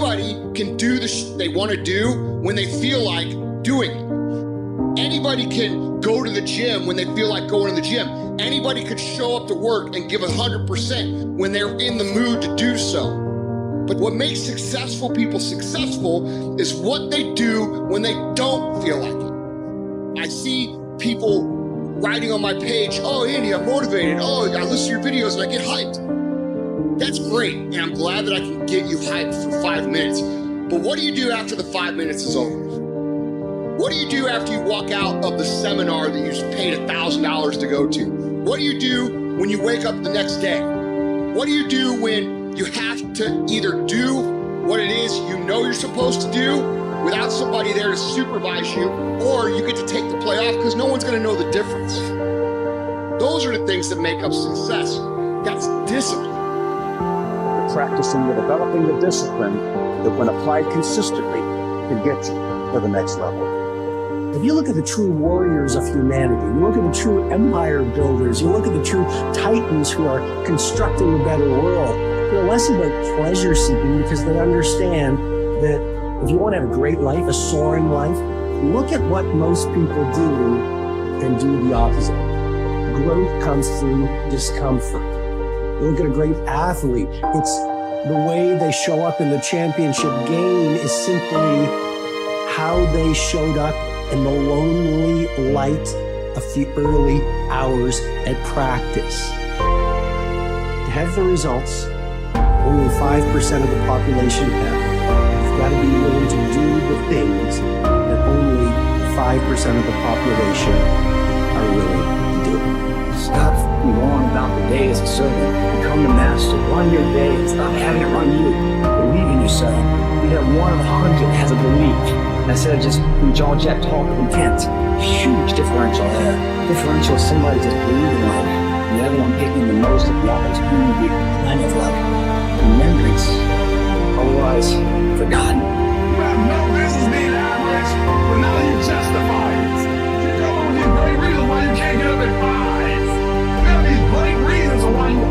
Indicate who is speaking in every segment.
Speaker 1: Anybody can do the they want to do when they feel like doing it. Anybody can go to the gym when they feel like going to the gym. Anybody could show up to work and give 100% when they're in the mood to do so. But what makes successful people successful is what they do when they don't feel like it. I see people writing on my page, oh, Andy, I'm motivated. Oh, I listen to your videos and I get hyped. That's great, and I'm glad that I can get you hyped for 5 minutes. But what do you do after the 5 minutes is over? What do you do after you walk out of the seminar that you paid $1,000 to go to? What do you do when you wake up the next day? What do you do when you have to either do what it is you know you're supposed to do without somebody there to supervise you, or you get to take the play off because no one's gonna know the difference? Those are the things that make up success. That's discipline.
Speaker 2: Practicing and developing the discipline that when applied consistently can get you to the next level. If you look at the true warriors of humanity, you look at the true empire builders, you look at the true titans who are constructing a better world, they're less about pleasure seeking because they understand that if you want to have a great life, a soaring life, look at what most people do and do the opposite. Growth comes through discomfort. You look at a great athlete, it's the way they show up in the championship game is simply how they showed up in the lonely light of the early hours at practice. To have the results, only 5% of the population have. You've got to be willing to do the things that only 5% of the population are willing to do.
Speaker 3: Stop thinking long about the day as a servant. Become the master. Run your day. Stop having it run you. Believe in yourself. Be that one of 100 that has a belief. Instead of just jaw jack talk of intent. Huge differential there. Differential is somebody just believing life. And the other one picking the most of the opportunity. Plenty of luck. Remembrance. Otherwise, forgotten.
Speaker 4: You have no business being average, but now you justify it. You come up with these great reasons why you can't get up at 5. Great reasons of why you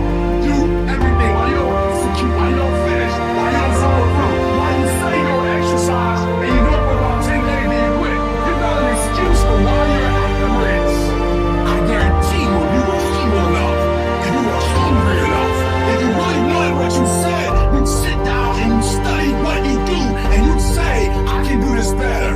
Speaker 4: do everything, why you don't execute, why you don't finish, why you don't follow through, why you say you don't exercise, and you do it for about 10 days and you quit. You got an excuse for why you're at the risk. I guarantee you, if you were humble enough, if you were hungry enough, if you really wanted what you said, you'd sit down and you study what you do, and you'd say, I can do this better.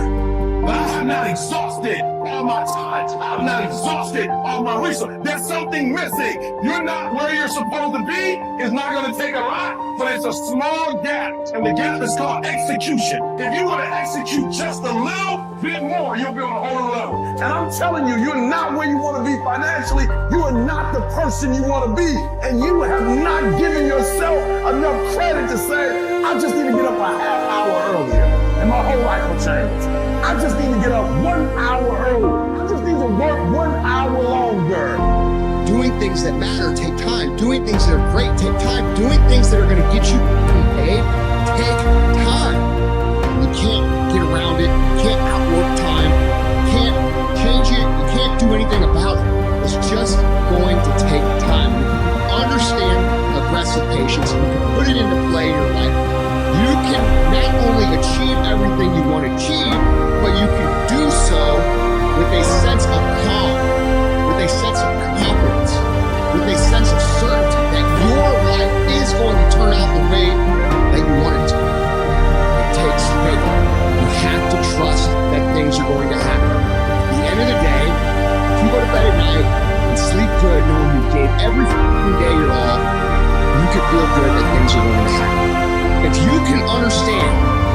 Speaker 4: But I'm not exhausted all my time. I'm not exhausted all my resources. There's something missing. You're not where you're supposed to be. It's not going to take a lot, but it's a small gap. And the gap is called execution. If you were to execute just a little bit more, you'll be on a whole level. And I'm telling you, you're not where you want to be financially. You are not the person you want to be. And you have not given yourself enough credit to say, I just need to get up a half hour earlier and my whole life will change. I just need to get up 1 hour early. I just need to work 1 hour longer.
Speaker 1: Doing things that matter take time. Doing things that are great take time. Doing things that are going to get you paid take time. You can't get around it. You can't outwork time. You can't change it. You can't do anything about it. It's just going to take time. You can understand aggressive patience and you can put it into play in your life. You can not only achieve everything you want to achieve, but you can do so with a sense of calm, with a sense of confidence, with a sense of certainty that your life is going to turn out the way that you want it to. It takes faith. You have to trust that things are going to happen. At the end of the day, if you go to bed at night and sleep good knowing you gave every day your all, you can feel good that things are going to happen. If you can understand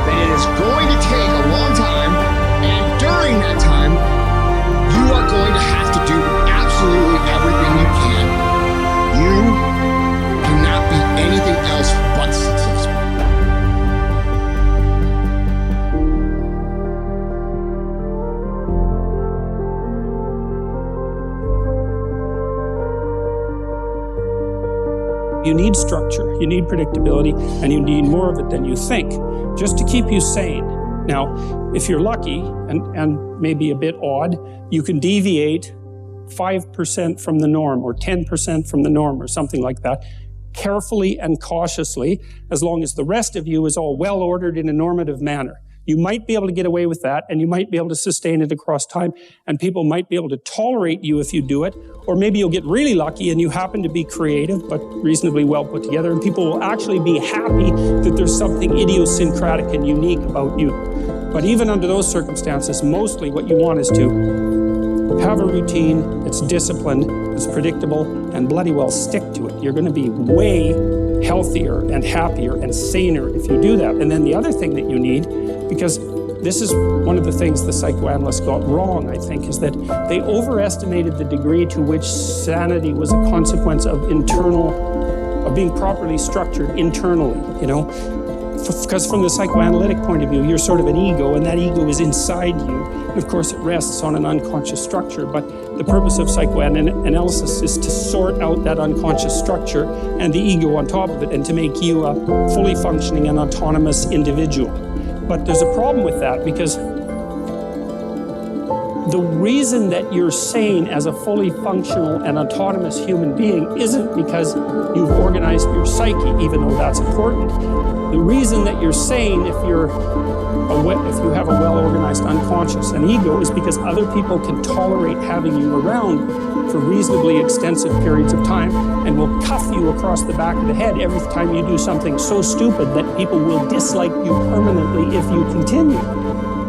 Speaker 1: that it is going to take a long time, and during that time, you are going to have to do absolutely everything you can, you cannot be anything else but successful.
Speaker 5: You need structure, you need predictability, and you need more of it than you think, just to keep you sane. Now, if you're lucky, and maybe a bit odd, you can deviate 5% from the norm, or 10% from the norm, or something like that. carefully and cautiously, as long as the rest of you is all well ordered in a normative manner. You might be able to get away with that, and you might be able to sustain it across time, and people might be able to tolerate you if you do it, or maybe you'll get really lucky and you happen to be creative, but reasonably well put together, and people will actually be happy that there's something idiosyncratic and unique about you. But even under those circumstances, mostly what you want is to have a routine that's disciplined, that's predictable, and bloody well stick to it. You're going to be way healthier and happier and saner if you do that. And then the other thing that you need, because this is one of the things the psychoanalysts got wrong, I think, is that they overestimated the degree to which sanity was a consequence of being properly structured internally, you know? Because from the psychoanalytic point of view, you're sort of an ego, and that ego is inside you. And of course, it rests on an unconscious structure. But the purpose of psychoanalysis is to sort out that unconscious structure and the ego on top of it, and to make you a fully functioning and autonomous individual. But there's a problem with that, because the reason that you're sane as a fully functional and autonomous human being isn't because you've organized your psyche, even though that's important. The reason that you're sane if you have a well-organized unconscious and ego is because other people can tolerate having you around for reasonably extensive periods of time and will cuff you across the back of the head every time you do something so stupid that people will dislike you permanently if you continue.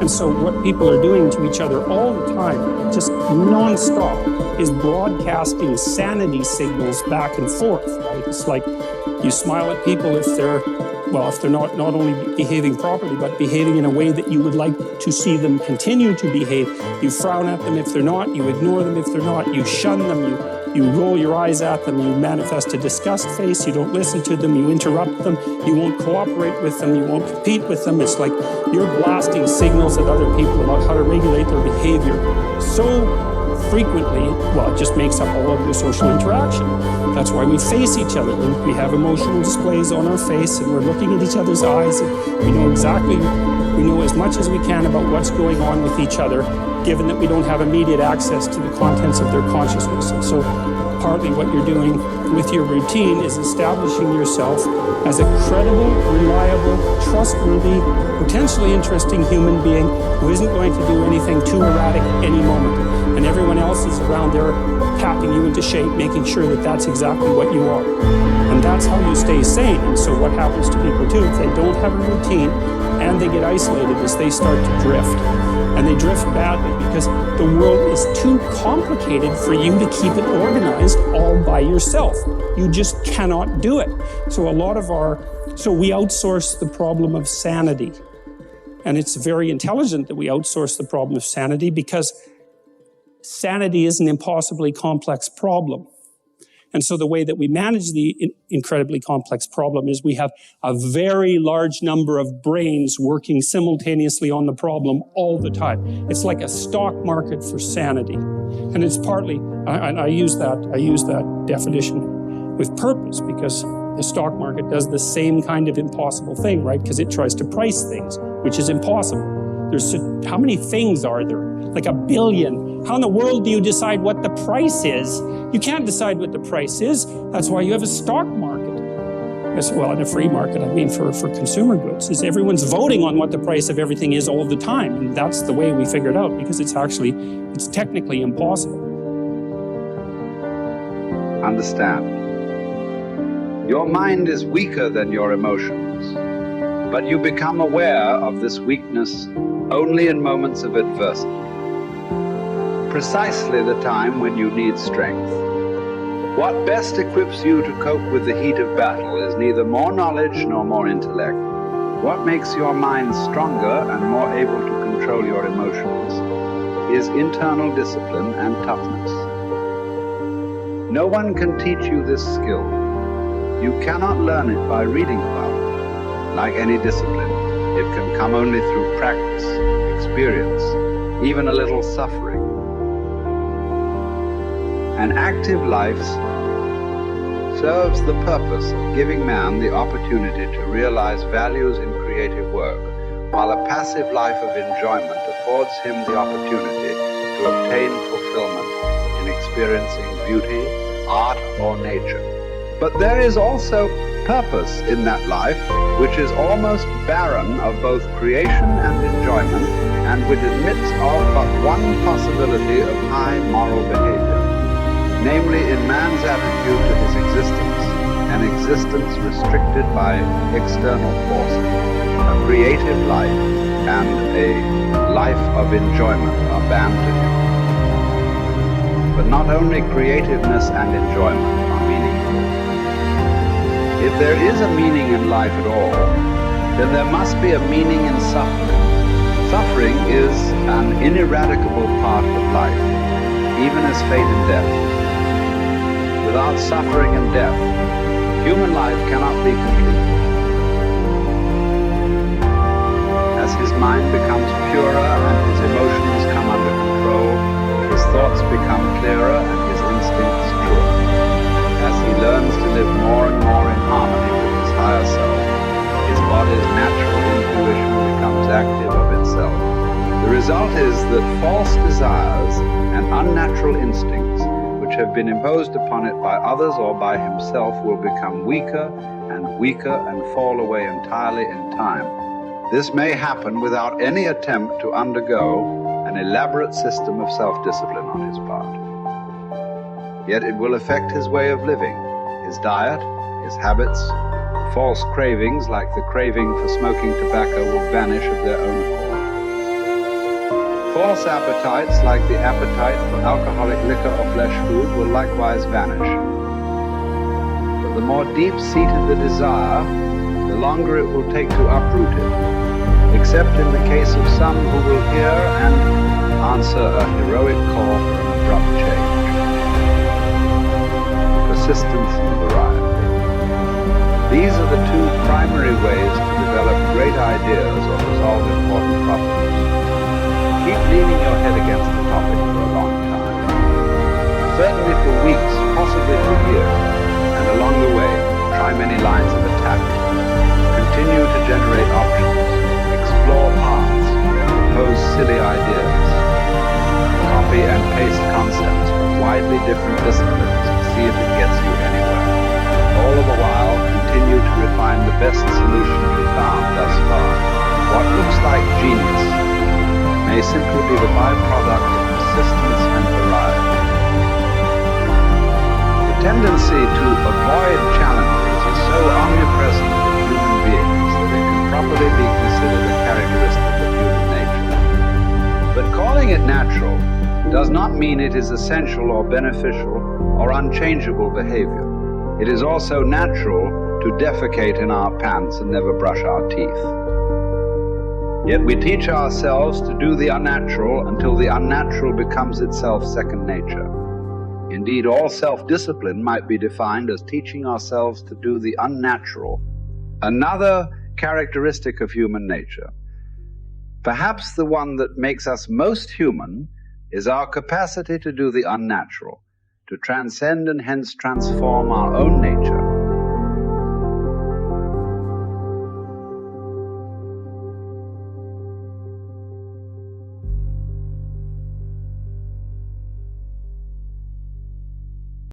Speaker 5: And so what people are doing to each other all the time, just non-stop, is broadcasting sanity signals back and forth, right? It's like you smile at people if they're not only behaving properly, but behaving in a way that you would like to see them continue to behave. You frown at them if they're not, you ignore them if they're not, you shun them, you roll your eyes at them, you manifest a disgust face, you don't listen to them, you interrupt them, you won't cooperate with them, you won't compete with them. It's like you're blasting signals at other people about how to regulate their behavior so frequently, well, it just makes up all of your social interaction. That's why we face each other. We have emotional displays on our face, and we're looking at each other's eyes, and we know as much as we can about what's going on with each other, given that we don't have immediate access to the contents of their consciousness. And so partly what you're doing with your routine is establishing yourself as a credible, reliable, trustworthy, potentially interesting human being who isn't going to do anything too erratic at any moment. And everyone else is around there tapping you into shape, making sure that that's exactly what you are. And that's how you stay sane. And so what happens to people too, if they don't have a routine and they get isolated, is they start to drift. And they drift badly because the world is too complicated for you to keep it organized all by yourself. You just cannot do it. So we outsource the problem of sanity. And it's very intelligent that we outsource the problem of sanity, because sanity is an impossibly complex problem. And so the way that we manage the incredibly complex problem is we have a very large number of brains working simultaneously on the problem all the time. It's like a stock market for sanity. And it's partly, and I use that definition with purpose, because the stock market does the same kind of impossible thing, right? Because it tries to price things, which is impossible. How many things are there? Like 1 billion. How in the world do you decide what the price is? You can't decide what the price is. That's why you have a stock market. Well, in a free market, I mean for consumer goods, is everyone's voting on what the price of everything is all the time. And that's the way we figure it out, because it's technically impossible.
Speaker 6: Understand. Your mind is weaker than your emotions, but you become aware of this weakness only in moments of adversity. Precisely the time when you need strength. What best equips you to cope with the heat of battle is neither more knowledge nor more intellect. What makes your mind stronger and more able to control your emotions is internal discipline and toughness. No one can teach you this skill. You cannot learn it by reading about it. Like any discipline, it can come only through practice, experience, even a little suffering. An active life serves the purpose of giving man the opportunity to realize values in creative work, while a passive life of enjoyment affords him the opportunity to obtain fulfillment in experiencing beauty, art, or nature. But there is also purpose in that life, which is almost barren of both creation and enjoyment, and which admits of but one possibility of high moral behavior, namely in man's attitude to his existence, an existence restricted by external forces. A creative life and a life of enjoyment are banned to him. But not only creativeness and enjoyment are meaningful. If there is a meaning in life at all, then there must be a meaning in suffering. Suffering is an ineradicable part of life, even as fate and death. Without suffering and death, human life cannot be complete. As his mind becomes purer and his emotions come under control, his thoughts become clearer and his instincts truer. As he learns to live more and more in harmony with his higher self, his body's natural intuition becomes active of itself. The result is that false desires and unnatural instincts, which have been imposed upon it by others or by himself, will become weaker and fall away entirely in time. This may happen without any attempt to undergo an elaborate system of self-discipline on his part. Yet it will affect his way of living, his diet, his habits. False cravings, like the craving for smoking tobacco, will vanish of their own accord. False appetites, like the appetite for alcoholic liquor or flesh food, will likewise vanish. But the more deep-seated the desire, the longer it will take to uproot it, except in the case of some who will hear and answer a heroic call for an abrupt change. Persistence and variety. These are the two primary ways to develop great ideas or resolve important problems. Keep leaning your head against the topic for a long time. Certainly for weeks, possibly for years, and along the way, try many lines of attack. Continue to generate options, explore paths, propose silly ideas, copy and paste concepts from widely different disciplines to see if it gets you anywhere. All of the while, continue to refine the best solution you've found thus far. What looks like genius may simply be the byproduct of persistence and variety. The tendency to avoid challenges is so omnipresent in human beings that it can properly be considered a characteristic of human nature. But calling it natural does not mean it is essential or beneficial or unchangeable behavior. It is also natural to defecate in our pants and never brush our teeth. Yet we teach ourselves to do the unnatural until the unnatural becomes itself second nature. Indeed, all self-discipline might be defined as teaching ourselves to do the unnatural, another characteristic of human nature. Perhaps the one that makes us most human is our capacity to do the unnatural, to transcend and hence transform our own nature